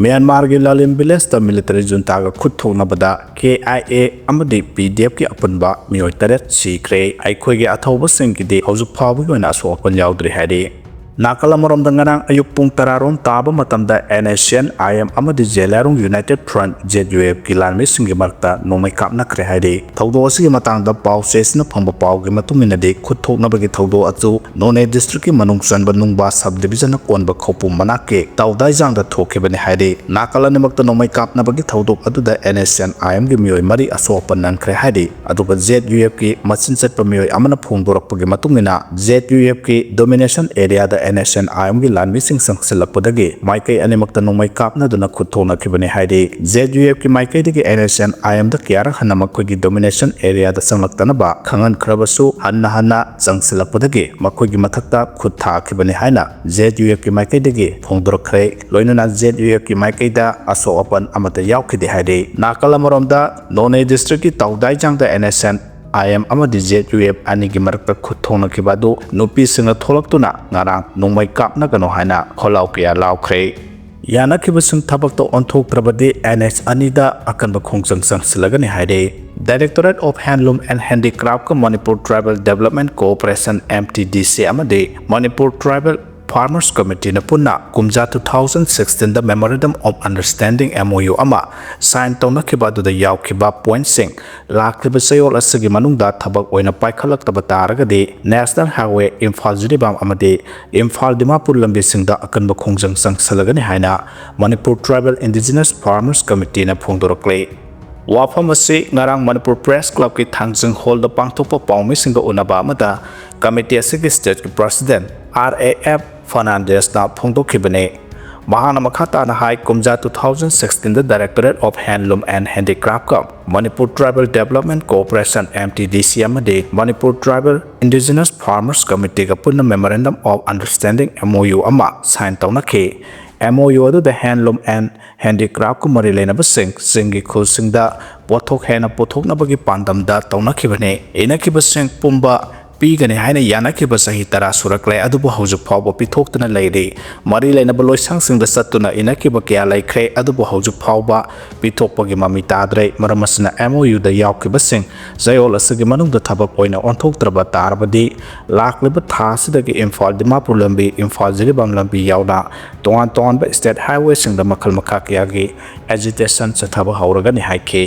Myanmar gi Lalim village ta military junta ga khut thoknabada KIA amadi PDF ki apunba mioi taret sikre aikhoi gi athoba sing gi de hauju phabu gi na so kon yaudri hadi nakala morom danganang ayuk pung tararon taba matamda NACN IM amadi Jelarung United Front JUF ki lanmi singi marta nomai kapna kre hadi thaudo asi gi matang da pau sesna phamba pau gi matumina de khut thoknaba gi thaudo achu None district ki manung sanba nungba subdivision konba khopum manake tawdai jang da thokebani hadi nakala nimakta nomai kapnaba gi thaudo adu da NACN IM gi mioi mari asopan nan kre hadi adu ba JUF ki machin set pa mioi amana phongdorak gi matungina JUF ki domination area da NACN IM gi lan missing sangsilakpadagi maikai animakta nomai kapna duna khutthona khibani haidi JUF ki maikai digi NACN IM da kyara hanamakoi gi domination area da sanglaktana ba khangan khrabasu hanna sangsilakpadagi makoi gi mathakta khutha khibani haina JUF ki maikai digi phongdorakhre loinana JUF ki maikai da aso open amata yaukhidi haidi nakala maromda None district ki tawdai jang da NACN IM amadi JUF ani gi marakta khutthona khibadu nupi singa tholaktuna ngarang nongmai kapna gano haina kholau kya laukhre yana khibasung thabak to onthok trabadi NH anida Akanba khongjang sangsilagani haide Directorate of Handloom and Handicraft ka Manipur Tribal Development Cooperation MTDC amadi Manipur Tribal Farmers Committee na punna kumja 2016 the Memorandum of Understanding MOU ama sign tawna khiba du da yaw khiba point sing lakhiba sayol asagi manungda thabak oina paikhalak taba taragadi National Highway Imphal Jiribam amade Imphal Dimapur lambi singda Akanba khongjang sangsalagani haina Manipur Tribal Indigenous Farmers Committee na phongdorakle wafam asi ngarang Manipur Press Club ki thangjang hall da pangthokpa pawmi singa unaba amada committee asigi state ki president RAF Fernandez na phongdokhibane mahana makhata na hai kumja 2016 the Directorate of Handloom and Handicraft ka Manipur Tribal Development Cooperation MTDC amade Manipur Tribal Indigenous Farmers Committee ka punna Memorandum of Understanding MOU ama sign tawna ke MOU adu the Handloom and Handicraft ku mari lena basing singi khul singda pothok hena pothok na bagi pandam da tawna khibane ena khibaseng pumba pigani haina yana khiba sahi tara surakle adubu hauju phawba pithoktana leiri mari leina baloi sangsingda satuna ina khiba kya laikre adubu hauju phawba pithokpagi mami tadre maramasna MOU da yaukhiba sing zayol asagi manungda thabak oina onthoktraba tarbadi lakliba thasidagi Imphal Dimapur lambi Imphal Jiribam lambi yauna tongan ba state highway singda makhal makha kyagi agitation chathaba hauragani haike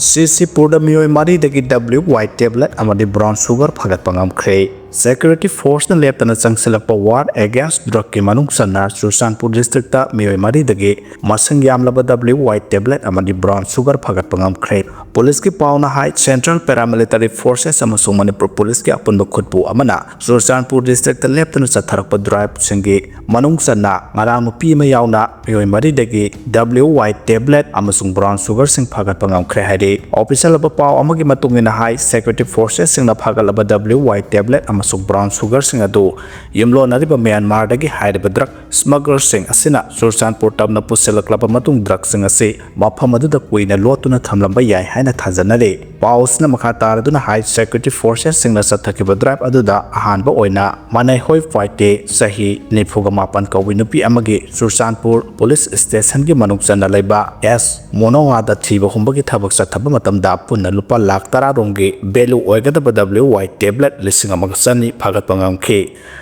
Ccpur da mioi mari dagi white tablet amadi brown sugar phagat pangam kre Security Force na leptana changsilakpa war against drug ki manung sanna Susanpur district ta mioi mari dagi masang yamlaba white tablet amadi brown sugar phagat pangam kre Police ki pauna hai Central Paramilitary Forces amasung Manipur Police ki apunba khutpu amana Susanpur district ta leptana chatharakpa drive singi manung sanna ngarang nupi ma yauna mioi mari dagi white tablet amasung brown sugar sing phagat pangam kre haide official aba pau amagi matungina hai Security Forces singna phagalaba white tablet amasung brown sugar sing adu yimlo nariba Myanmar dagi hairiba drug smuggler sing asina Susanpur tabna puselaklaba matung drug sing ase mafam adu da kuina lotuna thamlamba yai haina thajanare pausna makha taraduna hai Security Forces singna sathakiba drive adu da ahanba oina manai hoi fight sahi nifuga mapan kawi nupi amagi Susanpur Police Station gi manung chana laiba S monowa da thiba humbagi thabak sathaba matamda punna lupa lakh tara rongi belu oigadaba white tablet lising sani phagat pangam ke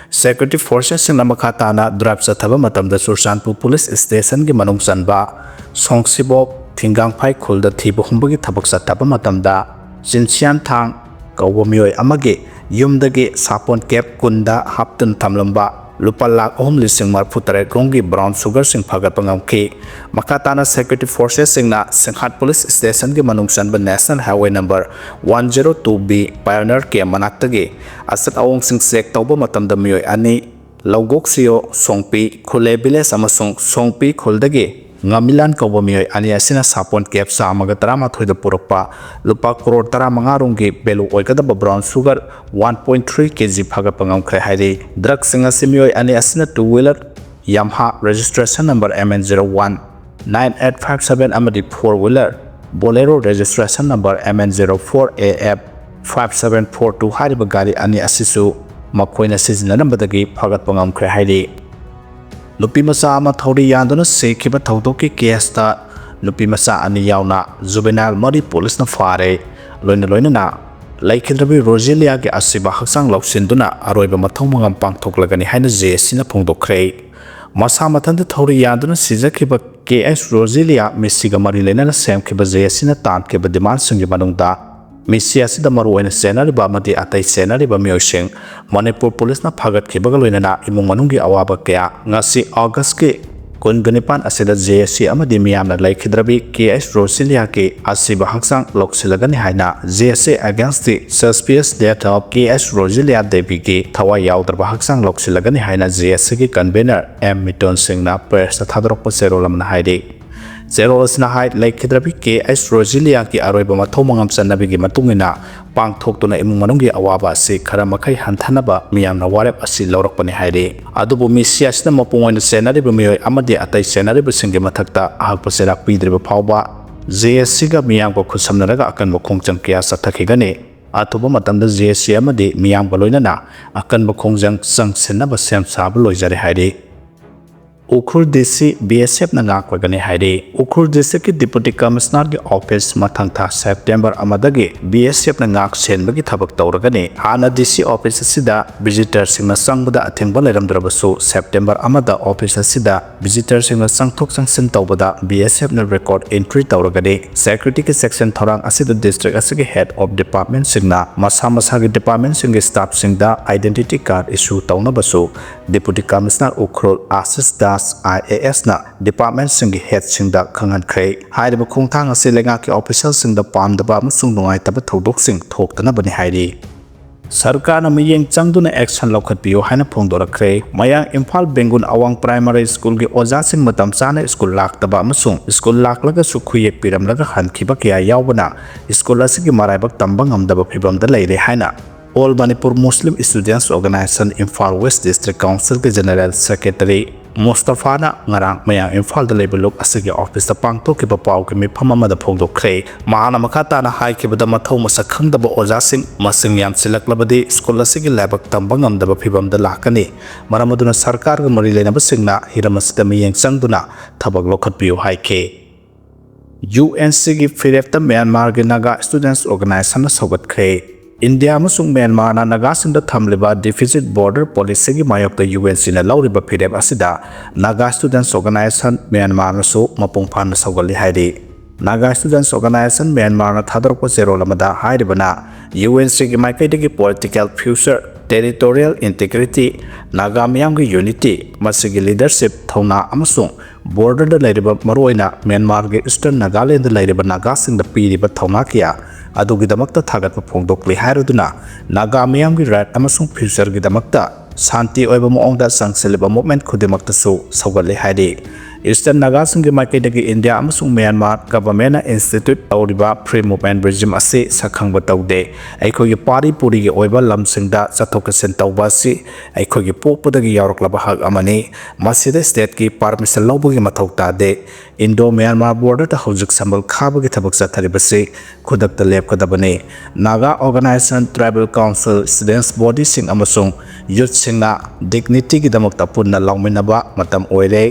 Security Forces sing namakata na drive sa thaba matamda Susanpur Police Station gi manung sanba songsibo thingang phai khulda thiba humbagi thabak sa thaba matamda jinsian thang kawamioi amage yumdagi sapon cap kunda haptun thamlamba lupa lakh lising marputare rongi brown sugar sing phagat pangam ke makatana Security Forces sing na Singhat Police Station gi manung sanba National Highway number 102B Pioneer ke manaktagi asat awong sing sek tawba matamda mioi ani logok sio songpi khule village amasung songpi khuldagi ngamilan kawba mioi ani asina sapon cap sa amaga tarama thoida purakpa lupa crore tara mangarungi belu oikadaba brown sugar 1.3 kg phagat pangam khre hairi drug singa simioi ani asina two wheeler Yamaha registration number MN01 9857 amadi four wheeler Bolero registration number MN04AF 5742 hariba gari ani asisu makoina sizinarambadagi phagat pangam khre hairi नुपी मचा अमा थौरी यादुना सेखिबा थौदोकी केसता नुपी मचा अनि यावना juvenile मरी पुलिसना फारे लोइना लाइखिद्रबी रोजेलिया के असिबा हक्सांग लौसिनदुना अरोइबा मथौ मंगम पांगथोकलगनि हाइना जेसिना फोंदोखरे मसा मथंद थौरी यादुना सिजखिबा KS रोजेलिया मिसिगा मरी लेना सेमखिबा जेसिना तानखिबा डिमांड सिंगि मनुंगदा मिसी असिदा मरुओइना सेनारिबा अमदि अतै सेनारिबा मियोइसिंग मणिपुर पुलिसना फागतखिबगा लोइना इमुंग मनुंगी अवाबा कया ngasi अगस्त के कुनगनिपान असिदा जेसी अमदि मियामना लाइखिद्रबी केएस रोजेलिया के असिबा हक्सांग लौसिलगनि हाइना JAC against the suspicious death of KS Roselia Devi के थवा याउद्रबा हक्सांग लौसिलगनि हाइना जेसी के कन्वेनर एम मिटोन सिंगना प्रेस थादरप सेरोलमना हाइदे जेरोसना हाइट लाइखिद्रबी केएस रोजेलिया की अरोइबा मथौ मंगम चन्नबिगी मतुंगिना पांगथोक्तुना इमुंग मनुंगी अवाबा से खरा मखै हंथनबा मियामना वारेप असि लौरकपनि हाइदे अदुबु मिसियासना मपुंगोइना सेनारिबा मियोय अमदि अतै सेनारिबा सिंगे मथक्ता अहकपा सेराक पीद्रिबा फावबा जेएससीगा मियामको खुसमनरगा अकनबा खोंगचंग कया सथखिगने अथुबा मतमदा जेएससी अमदि मियामगा लोइनना अकनबा खोंगचंग संगसिनबा सेम साबा लोइजरे हाइदे उखुर डीसी बीएसएफ नागने हाइरे उखुर डिस्ट्रिक्ट की डिप्यूटी कमिश्नर के ऑफिस मथंगथा सेप्टेम्बर अमदगी बीएसएफ नाग सेनबगी थबक तौरगने हाना डीसी ऑफिस असिदा विजिटर सिंगना संगबदा अथेंगबा लेरमद्रबसु सेप्टेम्बर अमदा ऑफिस असिदा विजिटर सिंगना संगथोक संगसिन तौबदा बीएसएफ ना रिकॉर्ड एंट्री तौरगने सेक्रेटरी के सेक्शन थोरांग असिदा डिस्ट्रिक्ट असिगे हेड ऑफ डिपार्टमेंट सिंगना मसा मसा के डिपार्टमेंट सिंगे स्टाफ सिंगदा identity card issue तौनबसु deputy commissioner उखुर आशीष IAS ना डिपार्टमेंट सिंगी हेड सिंगदा खंगनख्रे हाइरबा खोंगथांग असे लेगा के ऑफिसर सिंगदा पामदबा अमसुंग नुंगाइतबा थौदोक सिंग थोक्तनबनि हाइरि सरकार ना मियेंग चंगदुना एक्शन लौखतपियो हाइना फोंदोरख्रे मयांग इम्फाल बेंगुन अवांग प्राइमरी स्कूल के ओजासिंग मतम चाना स्कूल लाक्तबा अमसुंग स्कूल लाक्लगा सुखुये पिरमलगा हनखिबा कया यावबना स्कूल असिगी मराइबक तंबा ngamdaba फिबमदा लेरे हाइना all Manipur Muslim students organisation Imphal west district council के जनरल सेक्रेटरी मुस्तफाना ngarang maya imphal da level lok asigi office da pangto ke paw ke mifam ama da phongdokre mahana makhata na hai ke bada mathau masa khangdaba oja sing masing yam silaklabadi school asigi labak tambang amdaba phibam da lakani maramaduna sarkar ga mari lena basingna hiramasda miyeng changduna thabak lokhatpiu hai ke UNC gi phirefta Myanmar ge naga students organization na sogat kre India amasung Myanmar na nagasing da thamliba deficit border policy gi mayok da UNC na lauriba phirep asida Naga Students Organization Myanmar na so mapung phan na sogali hairi Naga Students Organization Myanmar na thadorko zero lamada hairibana UNC gi maikai gi political future territorial integrity Naga miyam gi unity masigi leadership thona amasung border da lairiba maroina Myanmar gi Eastern Nagaland da lairiba nagasing da piriba thona kya adugidamakta thagatpa phongdokli hairuduna Naga miyam gi right amasung future gidamakta Santi oiba moongda sangseleba movement khudimakta su sawgali hairi Eastern Nagasing gi maikaidagi India amasung Myanmar government institute tawriba free movement regime ase sakhangba tawde aikhogi pari puri gi oiba lamsingda chathokasen tawba si aikhogi pokpadagi yauraklaba hak amani masida state ki permission lawbugi mathau tade Indo Myanmar border ta hojik sambal khabagi thabak chatharibase khudakta lepkadabane Naga Organization Tribal Council students body sing amasung youth singna dignity gi damakta punna lawminaba matam oire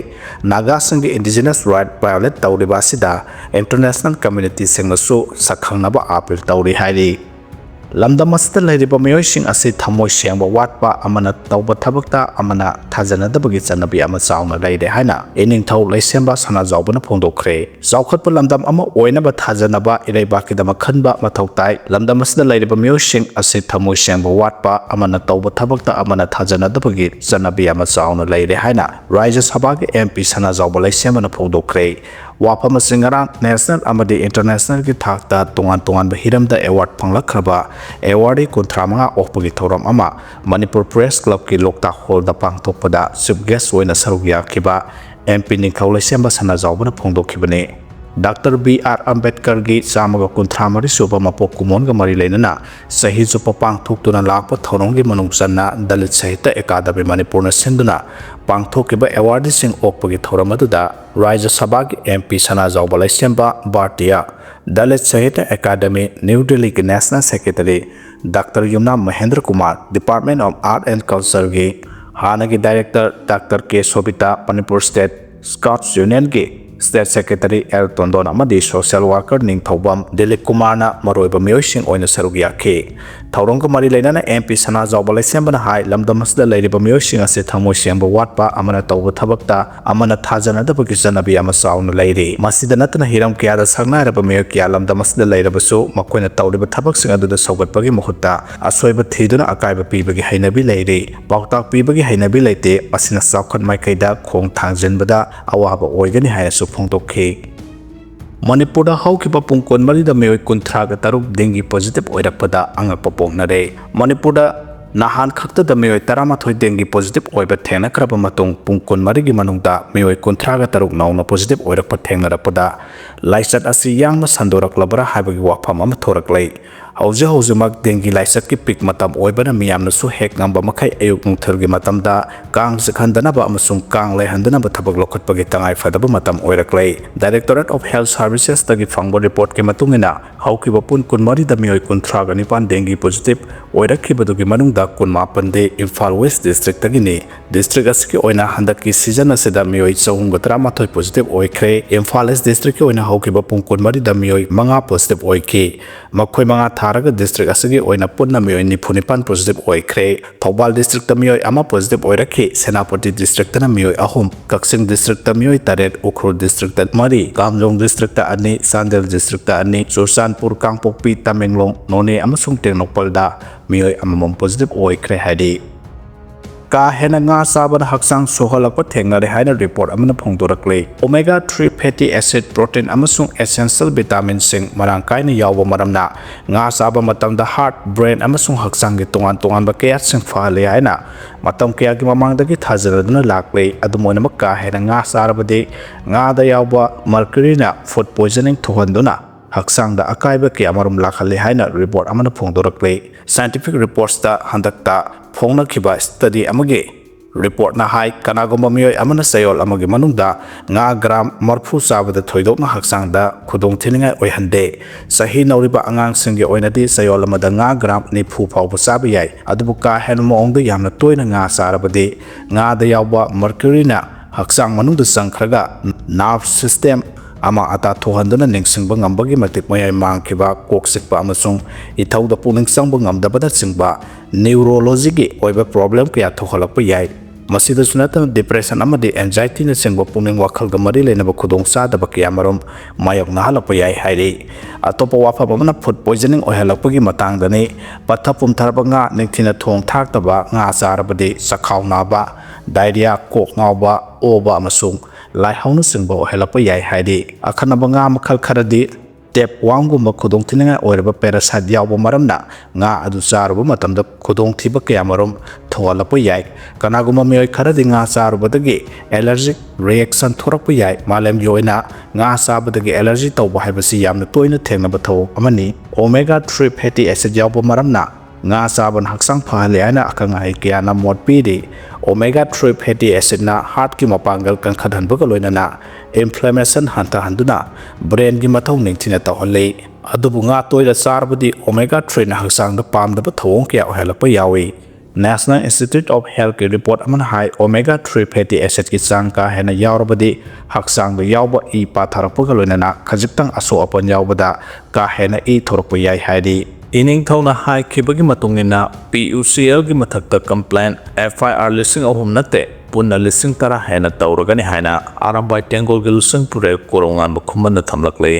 Naga संगे indigenous right violate तौरिबा सिदा international community सिंगसु सखंगनबा appeal तौरि हाइरि लमदम असदा लैरिबा मयोइसिंग असि थमोय सेंगबा वाटपा अमना तौबा थबकता अमना थाजनदबगी चनबी अमा चावना लैरे हाइना एनिंगथौ लैसेंबा सना जावबना फोंदोखरे जावखतपा लमदम अमा ओइनबा थाजनबा इरैबाकिदमा खनबा मथौ ताइ लमदम असदा लैरिबा मयोइसिंग असि थमोय सेंगबा वाटपा अमना तौबा थबकता अमना थाजनदबगी चनबी अमा चावना लैरे हाइना राज्य सभा के MP सना जावबा लैसेंबना फोंदोखरे वाफम सिंगरा नेशनल अमदि इंटरनेशनल की थाकता तोंगान तोंगान हिरमदा अवार्ड फंगलखरबा अवार्ड कुंथ्रामंगा ओपगी थौरम अमा मणिपुर प्रेस क्लब की लोकता हॉल दा पांगथोकपदा चीफ गेस्ट ओइना सरुक याखिबा MP निखौ लैसेंबा Sana जावबना फोंदोखिबने Dr. B.R. Ambedkar gi samaga kuntramari suba mapok kumonga mari leinana sahi chupa pangthoktuna lakpa thoronggi manungsanna Dalit Sahitya Academy Manipur na senduna pangthokiba award sing okpagi thoramaduda Rajya Sabha gi MP Sana Jawba Laisemba Bhartiya Dalit Sahitya Academy New Delhi ki National Secretary Dr. Yumna Mahendra Kumar Department of Art and Culture gi ꯍꯥꯟꯅꯒꯤ director doctor ꯀꯦ Sobita, Manipur state scouts ꯌꯨꯅꯤꯌꯟꯒꯤ state secretary L Tondon ꯑꯃꯗꯤ social worker Ningthoubam Dilip ꯀꯨꯃꯥꯔꯅ ꯃꯔꯨꯑꯣꯏꯕ ꯃꯤꯑꯣꯏꯁꯤꯡ ꯑꯣꯏꯅ ꯁꯔꯨꯛ ꯌꯥꯈꯤ꯫ ꯊꯧꯔꯝꯒ ꯃꯔꯤ ꯂꯩꯅꯅ MP ꯁꯅꯥꯖꯥꯎꯕ ꯂꯩꯁꯦꯝꯕꯅ ꯍꯥꯏ ꯂꯝꯗꯝ ꯑꯁꯤꯗ ꯂꯩꯔꯤꯕ ꯃꯤꯑꯣꯏꯁꯤꯡ ꯑꯁꯤ ꯊꯃꯣꯏ ꯁꯦꯡꯕ ꯋꯥꯠꯄ, ꯑꯃꯅ ꯇꯧꯕ ꯊꯕꯛꯇ ꯑꯃꯅ ꯊꯥꯖꯅꯗꯕꯒꯤ ꯆꯠꯅꯕꯤ ꯑꯃ ꯆꯥꯎꯅ ꯂꯩꯔꯤ꯫ ꯃꯁꯤꯗ ꯅꯠꯇꯅ ꯍꯤꯔꯝ ꯀꯌꯥꯗ ꯁꯛꯅꯥꯏꯔꯕ ꯃꯤꯑꯣꯏ ꯀꯌꯥ ꯂꯝꯗꯝ ꯑꯁꯤꯗ ꯂꯩꯔꯕꯁꯨ ꯃꯈꯣꯏꯅ ꯇꯧꯔꯤꯕ ꯊꯕꯛꯁꯤꯡ ꯑꯗꯨꯗ ꯁꯧꯒꯠꯄꯒꯤ ꯃꯍꯨꯠꯇ ꯑꯁꯣꯏꯕ ꯊꯤꯗꯨꯅ ꯑꯀꯥꯏꯕ ꯄꯤꯕꯒꯤ ꯍꯩꯅꯕꯤ ꯂꯩꯔꯤ꯫ ꯄꯥꯎꯇꯥꯛ ꯄꯤꯕꯒꯤ ꯍꯩꯅꯕꯤ ꯂꯩꯇꯦ꯫ ꯃꯁꯤꯅ ꯆꯥꯎꯈꯠ ꯃꯥꯏꯀꯩꯗ ꯈꯣꯡ ꯊꯥꯡꯖꯤꯟꯕꯗ ꯑꯋꯥꯕ ꯑꯣꯏꯒꯅꯤ ꯍꯥꯏꯅꯁꯨ ꯐꯣꯡꯗꯣꯛꯈꯤ꯫ ꯃꯅꯤꯄꯨꯔꯗ ꯍꯧꯈꯤꯕ ꯄꯨꯡ 23ꯗ ꯃꯤꯑꯣꯏ 36 ꯗꯦꯡꯒꯤ ꯄꯣꯖꯤꯇꯤꯚ ꯑꯣꯏꯔꯛꯄꯗ ꯑꯉꯛꯄ ꯄꯣꯛꯅꯔꯦ꯫ ꯃꯅꯤꯄꯨꯔꯗ ꯅꯍꯥꯟ ꯈꯛꯇꯗ ꯃꯤꯑꯣꯏ 11 ꯗꯦꯡꯒꯤ ꯄꯣꯖꯤꯇꯤꯚ ꯑꯣꯏꯕ ꯊꯦꯡꯅꯈ꯭ꯔꯕ ꯃꯇꯨꯡ ꯄꯨꯡ 24ꯒꯤ ꯃꯅꯨꯡꯗ ꯃꯤꯑꯣꯏ 36 ꯅꯧꯅ ꯄꯣꯖꯤꯇꯤꯚ ꯑꯣꯏꯔꯛꯄ ꯊꯦꯡꯅꯔꯛꯄꯗ ꯂꯥꯏꯆꯠ ꯑꯁꯤ ꯌꯥꯡꯅ ꯁꯟꯗꯣꯔꯛꯂꯕ꯭ꯔꯥ ꯍꯥꯏꯕꯒꯤ ꯋꯥꯐꯝ ꯑꯃ ꯊꯣꯔꯛꯂꯦ꯫ ꯍꯧꯖꯤꯛꯃꯛ ꯗꯦꯡꯒꯤ ꯂꯥꯏꯆꯠꯀꯤ ꯄꯤꯛ ꯃꯇꯝ ꯑꯣꯏꯕꯅ ꯃꯤꯌꯥꯝꯅꯁꯨ ꯍꯦꯛ ꯉꯝꯕ ꯃꯈꯩ ꯑꯌꯨꯛ ꯅꯨꯡꯊꯤꯜꯒꯤ ꯃꯇꯝꯗ ꯀꯥꯡ ꯆꯤꯛꯍꯟꯗꯅꯕ ꯑꯃꯁꯨꯡ ꯀꯥꯡ ꯂꯩꯍꯟꯗꯅꯕ ꯊꯕꯛ ꯂꯧꯈꯠꯄꯒꯤ ꯇꯉꯥꯏꯐꯗꯕ ꯃꯇꯝ ꯑꯣꯏꯔꯛꯂꯦ꯫ ꯗꯥꯏꯔꯦꯛꯇꯣꯔꯦꯠ ꯑꯣꯐ ꯍꯦꯜꯊ ꯁꯥꯔꯚꯤꯁꯦꯁꯇꯒꯤ ꯐꯪꯕ ꯔꯤꯄꯣꯔꯠꯀꯤ ꯃꯇꯨꯡꯏꯟꯅ ꯍꯧꯈꯤꯕ ꯄꯨꯡ 24ꯗ ꯃꯤꯑꯣꯏ 39 ꯗꯦꯡꯒꯤ ꯄꯣꯖꯤꯇꯤꯚ ꯑꯣꯏꯔꯛꯈꯤꯕꯗꯨꯒꯤ ꯃꯅꯨꯡꯗ 12ꯗꯤ ꯏꯝꯐꯥꯜ ꯋꯦꯁ ꯗꯤꯁꯇ꯭ꯔꯤꯛꯇꯒꯤꯅꯤ꯫ ꯗꯤꯁꯇ꯭ꯔꯤꯛ ꯑꯁꯤꯒꯤ ꯑꯣꯏꯅ ꯍꯟꯗꯛꯀꯤ ꯁꯤꯖꯟ ꯑꯁꯤꯗ ꯃꯤꯑꯣꯏ 313 ꯄꯣꯖꯤꯇꯤꯚ ꯑꯣꯏꯈ꯭ꯔꯦ꯫ ꯏꯝꯐꯥꯜ ꯏꯁ ꯗꯤꯁꯇ꯭ꯔꯤꯛꯀꯤ ꯑꯣꯏꯅ ꯍꯧꯈꯤꯕ ꯄꯨꯡ 24ꯗ ꯃꯤꯑꯣꯏ 5 ꯄꯣꯖꯤꯇꯤꯚ ꯑꯣꯏꯈꯤ꯫ ꯃꯈꯣꯏ 5 ꯊꯥꯔꯒ ꯗꯤꯁꯇ꯭ꯔꯤꯛ ꯑꯁꯤꯒꯤ ꯑꯣꯏꯅ ꯄꯨꯟꯅ ꯃꯤꯑꯣꯏ 94 ꯄꯣꯖꯤꯇꯤꯚ ꯑꯣꯏꯈ꯭रे꯫ ꯊꯧꯕꯥꯜ ꯗꯤꯁꯇ꯭ꯔꯤꯛꯇ ꯃꯤꯑꯣꯏ 1 ꯄꯣꯖꯤꯇꯤꯚ ꯑꯣꯏꯔꯛꯈꯤ꯫ ꯁꯦꯅꯥꯄꯇꯤ ꯗꯤꯁꯇ꯭ꯔꯤꯛꯇꯅ ꯃꯤꯑꯣꯏ 3, ꯀꯛꯆꯤꯡ ꯗꯤꯁꯇ꯭ꯔꯤꯛꯇ ꯃꯤꯑꯣꯏ 8, Ukhrul district 3, Kamjong district 2, Chandel district 2, Churachandpur, Kangpokpi, Tamenglong, Noney ꯑꯃꯁꯨꯡ ꯇꯦꯡꯅꯧꯄꯜꯗ ꯃꯤꯑꯣꯏ 1 ꯄꯣꯖꯤꯇꯤꯚ ꯑꯣꯏꯈ꯭रे ꯍꯥꯏꯔꯤ꯫ ꯀꯥ ꯍꯦꯟꯅ ꯉꯥ ꯆꯥꯕꯅ ꯍꯛꯆꯥꯡ ꯁꯣꯛꯍꯜꯂꯛꯄ ꯊꯦꯡꯅꯔꯦ ꯍꯥꯏꯅ ꯔꯤꯄꯣꯔꯠ ꯑꯃꯅ ꯐꯣꯡꯗꯣꯔꯛꯂꯦ꯫ ኦሜꯒꯥ-3 ꯐꯦꯇꯤ ꯑꯦꯁꯤꯗ, ꯄ꯭ꯔꯣꯇꯤꯟ ꯑꯃꯁꯨꯡ ꯑꯦꯁꯦꯟꯁꯤꯌꯦꯜ ꯚꯤꯇꯥꯃꯤꯟꯁꯤꯡ ꯃꯔꯥꯡ ꯀꯥꯏꯅ ꯌꯥꯎꯕ ꯃꯔꯝꯅ ꯉꯥ ꯆꯥꯕ ꯃꯇꯝꯗ ꯍꯥꯔꯠ, ꯕ꯭ꯔꯦꯟ ꯑꯃꯁꯨꯡ ꯍꯛꯆꯥꯡꯒꯤ ꯇꯣꯉꯥꯟ-ꯇꯣꯉꯥꯟꯕ ꯀꯌꯥꯠꯁꯤꯡ ꯐꯍꯜꯂꯤ ꯍꯥꯏꯅ ꯃꯇꯝ ꯀꯌꯥꯒꯤ ꯃꯃꯥꯡꯗꯒꯤ ꯊꯥꯖꯅꯗꯨꯅ ꯂꯥꯛꯂꯦ꯫ ꯑꯗꯨꯝ ꯑꯣꯏꯅꯃꯛ ꯀꯥ ꯍꯦꯟꯅ ꯉꯥ ꯆꯥꯔꯕꯗꯤ ꯉꯥꯗ ꯌꯥꯎꯕ ꯃꯔꯀꯔꯤꯅ ꯐꯨꯗ ꯄꯣꯏꯖꯅꯤꯡ ꯊꯣꯛꯍꯟꯗꯨꯅ ꯍꯛꯆꯥꯡꯗ ꯑꯀꯥꯏꯕ ꯀꯌꯥꯃꯔꯨꯝ ꯂꯥꯛꯍꯜꯂꯤ ꯍꯥꯏꯅ ꯔꯤꯄꯣꯔꯠ ꯑꯃꯅ ꯐꯣꯡꯗꯣꯔꯛꯂꯦ꯫ ꯁꯥꯏꯟꯇꯤꯐꯤꯛ ꯔꯤꯄꯣꯔꯠꯁꯇ ꯍꯟꯗꯛꯇ ꯐꯣꯡꯅꯈꯤꯕ ꯁ꯭ꯇꯗꯤ ꯑꯃꯒꯤ ꯔꯤꯄꯣꯔꯠꯅ ꯍꯥꯏ ꯀꯅꯥꯒꯨꯝꯕ ꯃꯤꯑꯣꯏ ꯑꯃꯅ ꯆꯌꯣꯜ ꯑꯃꯒꯤ ꯃꯅꯨꯡꯗ ꯉꯥ ꯒ꯭ꯔꯥꯝ 40 ꯆꯥꯕꯗ ꯊꯣꯏꯗꯣꯛꯅ ꯍꯛꯆꯥꯡꯗ ꯈꯨꯗꯣꯡꯊꯤꯅꯤꯡꯉꯥꯏ ꯑꯣꯏꯍꯟꯗꯦ꯫ ꯆꯍꯤ ꯅꯧꯔꯤꯕ ꯑꯉꯥꯡꯁꯤꯡꯒꯤ ꯑꯣꯏꯅꯗꯤ ꯆꯌꯣꯜ ꯑꯃꯗ ꯉꯥ ꯒ꯭ꯔꯥꯝ 40 ꯐꯥꯎꯕ ꯆꯥꯕ ꯌꯥꯏ꯫ ꯑꯗꯨꯕꯨ ꯀꯥ ꯍꯦꯟꯅ ꯃꯑꯣꯡꯗ ꯌꯥꯝꯅ ꯇꯣꯏꯅ ꯉꯥ ꯆꯥꯔꯕꯗꯤ ꯉꯥꯗ ꯌꯥꯎꯕ ꯃꯔꯀꯔꯤꯅ ꯍꯛꯆꯥꯡ ꯃꯅꯨꯡꯗ ꯆꯪꯈ꯭ꯔꯒ ꯅꯔꯚ ꯁꯤꯁꯇꯦꯝ ꯑꯃ ꯑꯇꯥ ꯊꯣꯛꯍꯟꯗꯨꯅ ꯅꯤꯡꯁꯤꯡꯕ ꯉꯝꯕꯒꯤ ꯃꯇꯤꯛ ꯃꯌꯥꯏ ꯃꯥꯡꯈꯤꯕ, ꯀꯣꯛ ꯆꯤꯛꯄ ꯑꯃꯁꯨꯡ ꯏꯊꯧꯗ ꯄꯨꯛꯅꯤꯡ ꯆꯪꯕ ꯉꯝꯗꯕꯅꯆꯤꯡꯕ ꯅ꯭ꯌꯨꯔꯣꯂꯣꯖꯤꯒꯤ ꯑꯣꯏꯕ ꯄ꯭ꯔꯣꯕ꯭ꯂꯦꯝ ꯀꯌꯥ ꯊꯣꯛꯍꯜꯂꯛꯄ ꯌꯥꯏ꯫ ꯃꯁꯤꯗꯁꯨ ꯅꯠꯇꯅ ꯗꯤꯄ꯭ꯔꯦꯁꯟ ꯑꯃꯗꯤ ꯑꯦꯟꯖꯥꯏꯇꯤꯅꯆꯤꯡꯕ ꯄꯨꯛꯅꯤꯡ ꯋꯥꯈꯜꯒ ꯃꯔꯤ ꯂꯩꯅꯕ ꯈꯨꯗꯣꯡꯆꯥꯗꯕ ꯀꯌꯥꯃꯔꯨꯝ ꯃꯥꯌꯣꯛꯅꯍꯜꯂꯛꯄ ꯌꯥꯏ ꯍꯥꯏꯔꯤ꯫ ꯑꯇꯣꯞꯄ ꯋꯥꯐꯝ ꯑꯃꯅ ꯐꯨꯗ ꯄꯣꯏꯖꯅꯤꯡ ꯑꯣꯏꯍꯜꯂꯛꯄꯒꯤ ꯃꯇꯥꯡꯗꯅꯤ꯫ ꯄꯠꯊ ꯄꯨꯝꯊꯔꯕ ꯉꯥ, ꯅꯤꯡꯊꯤꯅ ꯊꯣꯡ ꯊꯥꯛꯇꯕ ꯉꯥ ꯆꯥꯔꯕꯗꯤ ꯆꯈꯥꯎ ꯅꯥꯕ, ꯗꯥꯏꯔꯤꯌꯥ, ꯀꯣꯛ ꯉꯥꯎꯕ, ꯑꯣꯕ ꯑꯃꯁꯨꯡ ꯂꯥꯏꯍꯧꯅꯆꯤꯡꯕ ꯑꯣꯏꯍꯜꯂꯛꯄ ꯌꯥꯏ ꯍꯥꯏꯔꯤ꯫ ꯑꯈꯟꯅꯕ ꯉꯥ ꯃꯈꯜ ꯈꯔꯗꯤ ꯇꯦꯞꯋꯥꯝꯒꯨꯝꯕ ꯈꯨꯗꯣꯡꯊꯤꯅꯤꯡꯉꯥꯏ ꯑꯣꯏꯔꯕ ꯄꯦꯔꯥꯁꯥꯏꯠ ꯌꯥꯎꯕ ꯃꯔꯝꯅ ꯉꯥ ꯑꯗꯨ ꯆꯥꯔꯨꯕ ꯃꯇꯝꯗ ꯈꯨꯗꯣꯡꯊꯤꯕ ꯀꯌꯥꯃꯔꯨꯝ ꯊꯣꯛꯍꯜꯂꯛꯄ ꯌꯥꯏ꯫ ꯀꯅꯥꯒꯨꯝꯕ ꯃꯤꯑꯣꯏ ꯈꯔꯗꯤ ꯉꯥ ꯆꯥꯔꯨꯕꯗꯒꯤ ꯑꯦꯂꯔꯖꯤꯛ ꯔꯤꯑꯦꯛꯁꯟ ꯊꯣꯔꯛꯄ ꯌꯥꯏ꯫ ꯃꯥꯂꯦꯝꯒꯤ ꯑꯣꯏꯅ ꯉꯥ ꯆꯥꯕꯗꯒꯤ ꯑꯦꯂꯔꯖꯤ ꯇꯧꯕ ꯍꯥꯏꯕꯁꯤ ꯌꯥꯝꯅ ꯇꯣꯏꯅ ꯊꯦꯡꯅꯕ ꯊꯧꯑꯣꯡ ꯑꯃꯅꯤ꯫ ኦሜꯒꯥ-3 ꯐꯦꯇꯤ ꯑꯦꯁꯤꯗ ꯌꯥꯎꯕ ꯃꯔꯝꯅ ꯉꯥ ꯆꯥꯕꯅ ꯍꯛꯆꯥꯡ ꯐꯍꯜꯂꯤ ꯍꯥꯏꯅ ꯑꯈꯪ ꯑꯍꯩ ꯀꯌꯥꯅ ꯃꯣꯠ ꯄꯤꯔꯤ꯫ ኦሜꯒꯥ-3 ꯐꯦꯇꯤ ꯑꯦꯁꯤꯗꯅ ꯍꯥꯔꯠꯀꯤ ꯃꯄꯥꯡꯒꯜ ꯀꯟꯈꯠꯍꯟꯕꯒ ꯂꯣꯏꯅꯅ ꯏꯟꯐ꯭ꯂꯦꯃꯦꯁꯟ ꯍꯟꯊꯍꯟꯗꯨꯅ ꯕ꯭ꯔꯦꯟꯒꯤ ꯃꯊꯧ ꯅꯤꯡꯊꯤꯅ ꯇꯧꯍꯜꯂꯤ꯫ ꯑꯗꯨꯕꯨ ꯉꯥ ꯇꯣꯏꯅ ꯆꯥꯔꯕꯗꯤ ꯑꯣꯃꯦꯒꯥ-3ꯅ ꯍꯛꯆꯥꯡꯗ ꯄꯥꯝꯗꯕ ꯊꯧꯑꯣꯡ ꯀꯌꯥ ꯑꯣꯏꯍꯜꯂꯛꯄ ꯌꯥꯎꯏ꯫ ꯅꯦꯁꯅꯦꯜ ꯏꯟꯁꯇꯤꯇ꯭ꯌꯨꯠ ꯑꯣꯐ ꯍꯦꯜꯊꯀꯤ ꯔꯤꯄꯣꯔꯠ ꯑꯃꯅ ꯍꯥꯏ ओमेगा-3 फैटी एसिड की चांग का हेना यावरबदी हक्सांग यावबा ई पाथारकपगा लोइनाना खजिक्तंग असो अपन यावबदा का हेना ई थोरकपा याई हाइदि इनिंगथौना हाइखिबगी मतुंगिना PUCL की मथक्ता कंप्लेन FIR लिसिंग अहुम नते पुन्ना लिसिंग तरा हेना तौरगनि हाइना आरंबाई टेंगोल गी लिसिंग पुरे कोरोंगान बखुमन थमलकले।